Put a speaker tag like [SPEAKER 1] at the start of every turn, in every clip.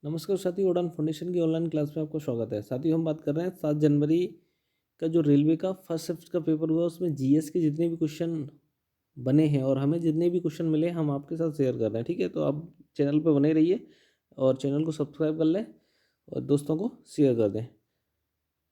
[SPEAKER 1] नमस्कार साथियों, उड़ान फाउंडेशन की ऑनलाइन क्लास में आपका स्वागत है। साथियों, हम बात कर रहे हैं 7 जनवरी का जो रेलवे का फर्स्ट शिफ्ट का पेपर हुआ, उसमें जीएस के जितने भी क्वेश्चन बने हैं और हमें जितने भी क्वेश्चन मिले हम आपके साथ शेयर कर रहे हैं। ठीक है, तो आप चैनल पर बने रहिए और चैनल को सब्सक्राइब कर लें और दोस्तों को शेयर कर दें।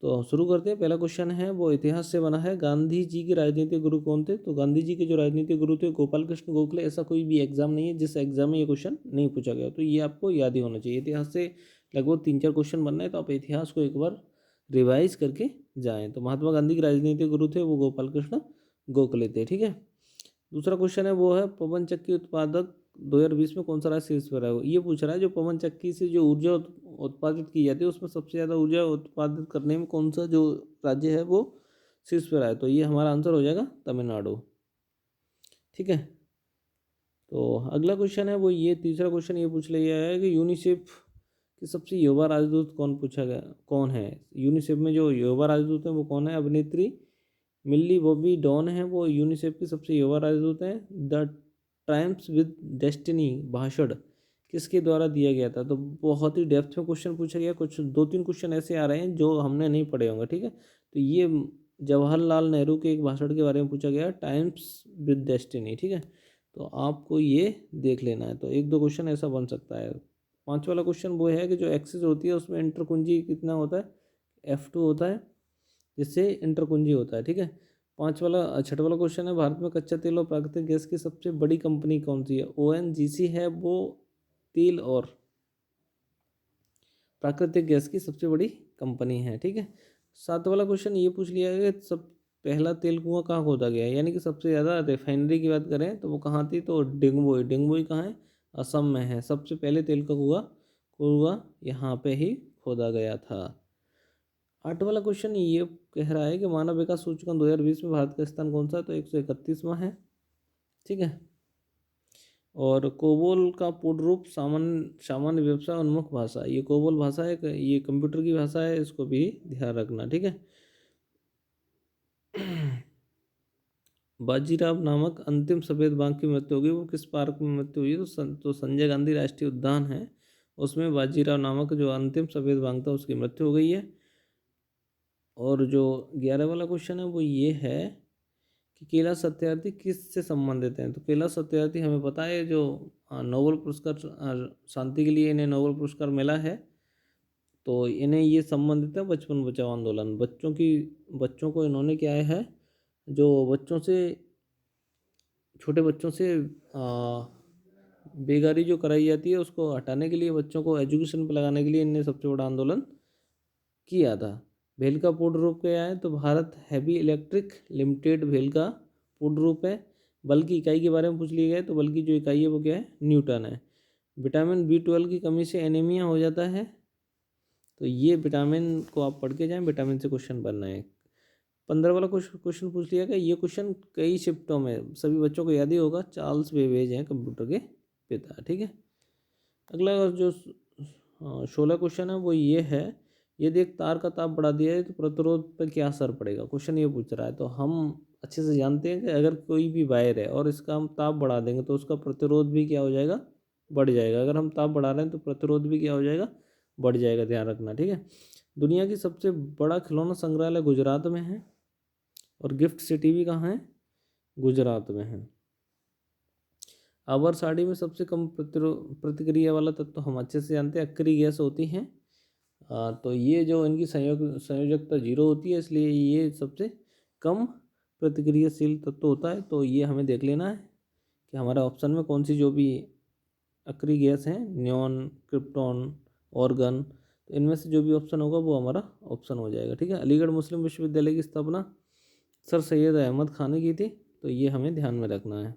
[SPEAKER 1] तो शुरू करते हैं। पहला क्वेश्चन है वो इतिहास से बना है। गांधी जी के राजनीतिक गुरु कौन थे? तो गांधी जी के जो राजनीतिक गुरु थे गोपाल कृष्ण गोखले। ऐसा कोई भी एग्जाम नहीं है जिस एग्जाम में ये क्वेश्चन नहीं पूछा गया, तो ये आपको याद ही होना चाहिए। इतिहास से लगभग 3-4 क्वेश्चन बनना है, तो आप इतिहास को एक बार रिवाइज करके जाएं। तो महात्मा गांधी के राजनीतिक गुरु थे वो गोपाल कृष्ण गोखले थे। ठीक है, दूसरा क्वेश्चन है वो है पवन चक्की उत्पादक 2020 में कौन सा राज्य शीर्ष पर है? ये पूछ रहा है जो पवन चक्की से जो ऊर्जा उत्पादित की जाती है उसमें सबसे ज़्यादा ऊर्जा उत्पादित करने में कौन सा जो राज्य है वो शीर्ष पर आए? तो ये हमारा आंसर हो जाएगा तमिलनाडु। ठीक है, तो अगला क्वेश्चन है वो ये तीसरा क्वेश्चन ये पूछ लिया है कि यूनिसेफ की सबसे युवा राजदूत कौन पूछा गया कौन है? यूनिसेफ में जो युवा राजदूत है वो कौन है? अभिनेत्री मिल्ली बॉबी डॉन है वो यूनिसेफ की सबसे युवा राजदूत है। द टाइम्स विद डेस्टिनी भाषण किसके द्वारा दिया गया था? तो बहुत ही डेप्थ में क्वेश्चन पूछा गया। कुछ 2-3 क्वेश्चन ऐसे आ रहे हैं जो हमने नहीं पढ़े होंगे। ठीक है, तो ये जवाहरलाल नेहरू के एक भाषण के बारे में पूछा गया, टाइम्स विद डेस्टिनी। ठीक है, तो आपको ये देख लेना है। तो 1-2 क्वेश्चन ऐसा बन सकता है। 5 वाला क्वेश्चन वो है कि जो एक्सिस होती है उसमें इंटर कुंजी कितना होता है? F2 होता है, जिससे इंटर कुंजी होता है। ठीक है, 6 वाला क्वेश्चन है भारत में कच्चा तेल और प्राकृतिक गैस की सबसे बड़ी कंपनी कौन सी है? ONGC है वो तेल और प्राकृतिक गैस की सबसे बड़ी कंपनी है। ठीक है, 7 वाला क्वेश्चन ये पूछ लिया है कि सब पहला तेल कुआं कहाँ खोदा गया है, यानी कि सबसे ज़्यादा रिफाइनरी की बात करें तो वो कहाँ थी? तो डिंगबोई। डिंगबोई कहाँ है? असम में है। सबसे पहले तेल का कुआं कुआं यहाँ पे ही खोदा गया था। 8 वाला क्वेश्चन ये कह रहा है कि मानव विकास सूचकांक 2020 में भारत का स्थान कौन सा है? तो 131वां है। ठीक है, और कोबोल का पूर्ण रूप सामान्य सामान्य व्यवसाय उन्मुख भाषा। ये कोबोल भाषा है, ये कंप्यूटर की भाषा है, इसको भी ध्यान रखना। ठीक है, बाजीराव नामक अंतिम सफेद बाघ की मृत्यु होगी, वो किस पार्क में मृत्यु हुई? तो संजय गांधी राष्ट्रीय उद्यान है, उसमें बाजीराव नामक जो अंतिम सफेद बाघ था उसकी मृत्यु हो गई है। और जो 11 वाला क्वेश्चन है वो ये है कि कैलाश सत्यार्थी किस से संबंधित हैं? तो कैलाश सत्यार्थी हमें पता है जो नोबेल पुरस्कार शांति के लिए इन्हें नोबेल पुरस्कार मिला है, तो इन्हें ये संबंधित है बचपन बचाओ आंदोलन। बच्चों को इन्होंने क्या है, जो बच्चों से छोटे बच्चों से बेगारी जो कराई जाती है उसको हटाने के लिए, बच्चों को एजुकेशन पे लगाने के लिए इन्हें सबसे बड़ा आंदोलन किया था। भेल का पूर्ण रूप क्या है? तो भारत हैवी इलेक्ट्रिक लिमिटेड भेल का पूर्ण रूप है। बल की इकाई के बारे में पूछ लिया गया, तो बल की जो इकाई है वो क्या है? न्यूटन है। विटामिन B12 की कमी से एनीमिया हो जाता है, तो ये विटामिन को आप पढ़ के जाएं, विटामिन से क्वेश्चन बनना है। 15 वाला क्वेश्चन पूछ लिया गया। ये क्वेश्चन कई शिफ्टों में सभी बच्चों को याद ही होगा। चार्ल्स बेबेज हैं कंप्यूटर के पिता। ठीक है, अगला जो 16 क्वेश्चन है वो ये है, यदि एक तार का ताप बढ़ा दिया है तो प्रतिरोध पर क्या असर पड़ेगा? क्वेश्चन ये पूछ रहा है। तो हम अच्छे से जानते हैं कि अगर कोई भी वायर है और इसका हम ताप बढ़ा देंगे तो उसका प्रतिरोध भी क्या हो जाएगा? बढ़ जाएगा। अगर हम ताप बढ़ा रहे हैं तो प्रतिरोध भी क्या हो जाएगा? बढ़ जाएगा। ध्यान रखना। ठीक है, दुनिया की सबसे बड़ा खिलौना संग्रहालय गुजरात में है, और गिफ्ट सिटी भी कहाँ है? गुजरात में है। आवर साड़ी में सबसे कम प्रतिक्रिया वाला तत्व तो हम अच्छे से जानते हैं, अक्रिय गैस होती हैं। तो ये जो इनकी संयोजकता 0 होती है, इसलिए ये सबसे कम प्रतिक्रियाशील तत्व होता है। तो ये हमें देख लेना है कि हमारा ऑप्शन में कौन सी जो भी अक्रिय गैस हैं, नियॉन, क्रिप्टॉन, ऑर्गन, तो इनमें से जो भी ऑप्शन होगा वो हमारा ऑप्शन हो जाएगा। ठीक है, अलीगढ़ मुस्लिम विश्वविद्यालय की स्थापना सर सैयद अहमद खान ने की थी, तो ये हमें ध्यान में रखना है।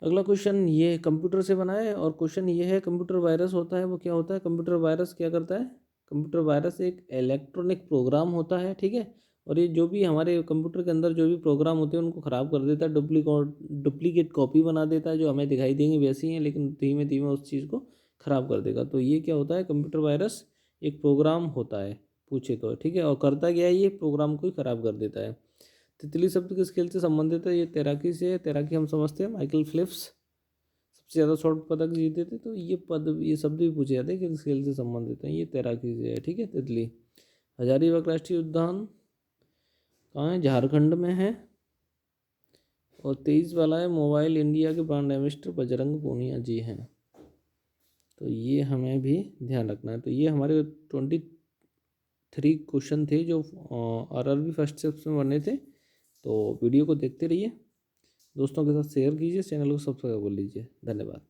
[SPEAKER 1] अगला क्वेश्चन ये कंप्यूटर से बना है, और क्वेश्चन ये है कंप्यूटर वायरस होता है वो क्या होता है? कंप्यूटर वायरस क्या करता है? कंप्यूटर वायरस एक इलेक्ट्रॉनिक प्रोग्राम होता है। ठीक है, और ये जो भी हमारे कंप्यूटर के अंदर जो भी प्रोग्राम होते हैं उनको ख़राब कर देता है, डुप्लीकेट कॉपी बना देता है, जो हमें दिखाई देंगी वैसी हैं लेकिन धीमे धीमे उस चीज़ को ख़राब कर देगा। तो ये क्या होता है? कंप्यूटर वायरस एक प्रोग्राम होता है पूछे तो। ठीक है, और करता क्या है? ये प्रोग्राम को ही ख़राब कर देता है। तितली शब्द किस खेल से संबंधित है? ये तैराकी से है। तैराकी हम समझते हैं माइकल फिलिप्स सबसे ज़्यादा स्वर्ण पदक जीते थे, तो ये शब्द भी पूछे जाते हैं किस खेल से संबंधित हैं। ये तैराकी से है, ठीक है। तितली। हजारीबाग राष्ट्रीय उद्यान कहाँ है? झारखंड में है। और 23 वाला है, मोबाइल इंडिया के ब्रांड एम्बेसडर बजरंग पूनिया जी हैं। तो ये हमें भी ध्यान रखना है। तो ये हमारे 23 क्वेश्चन थे जो RRB फर्स्ट शिफ्ट में बने थे। तो वीडियो को देखते रहिए, दोस्तों के साथ शेयर कीजिए, चैनल को सब्सक्राइब कर लीजिए। धन्यवाद।